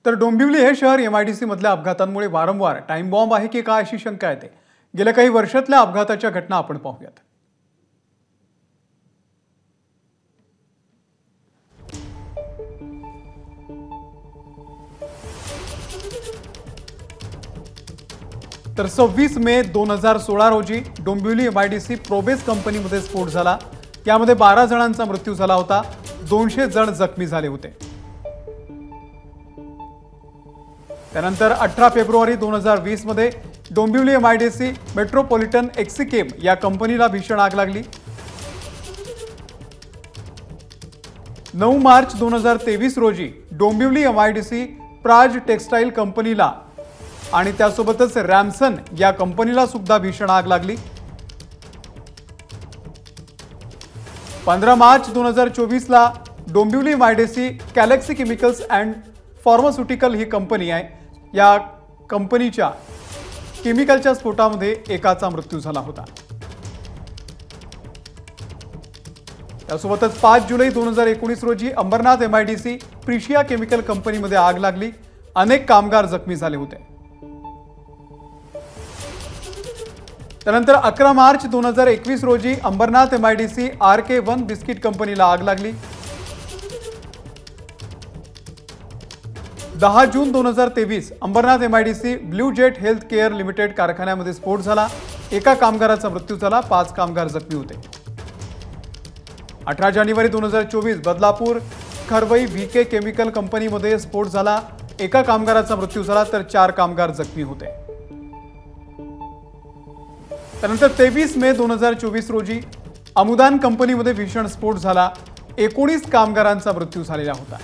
तर डोंबिवली हे शहर एमआयडीसी मधल्या अपघातांमुळे वारंवार टाइम बॉम्ब आहे की काय अशी शंका येते। गेल्या काही वर्षातल्या अपघाताच्या घटना आपण पाहूयात। तर 26 मे 2016 रोजी डोंबिवली एमआयडीसी प्रोबेस कंपनीमध्ये स्फोट झाला। यामध्ये 12 जणांचा मृत्यू झाला होता, 200 जण जखमी झाले होते। त्यानंतर 18 फेब्रुवारी 2020 मध्ये डोंबिवली एमआयडीसी मेट्रोपॉलिटन एक्सिकेम या कंपनीला भीषण आग लागली। 9 मार्च 2023 रोजी डोंबिवली एमआयडीसी प्राज टेक्सटाईल कंपनीला आणि त्यासोबतच रॅमसन या कंपनीला सुद्धा भीषण आग लागली। 15 मार्च 2024 ला Dombivli MIDC Galaxy chemicals and pharmaceutical he company आहे। या कंपनीच्या केमिकलच्या स्फोटामध्ये एकाचा मृत्यू झाला होता। त्यासोबतच 5 जुलै 2019 रोजी अंबरनाथ एमआयडीसी प्रिशिया केमिकल कंपनीमध्ये आग लागली, अनेक कामगार जखमी झाले होते। त्यानंतर 11 मार्च 2021 रोजी अंबरनाथ एमआयडीसी RK1 बिस्किट कंपनीला आग लागली। 10 जून 2023 Ambernath MIDC blue jet healthcare limited कारखान्यामध्ये स्फोट झाला, एका कामगाराचा मृत्यू झाला, 5 कामगार जखमी होते। 18 जानेवारी 2024 बदलापूर खरवई VK केमिकल कंपनीमध्ये स्फोट झाला, एका कामगाराचा मृत्यू झाला तर 4 कामगार जखमी होते। त्यानंतर 23 मे 2024 रोजी अमुदान कंपनीमध्ये भीषण स्फोट झाला, 19 कामगारांचा मृत्यू झालेला होता।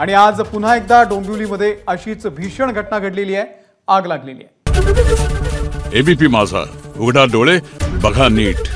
आणि आज पुन्हा एकदा डोंबिवलीमध्ये अशीच भीषण घटना घडलेली आहे, आग लागलेली आहे। एबीपी माझा, उघडा डोळे बघा नीट।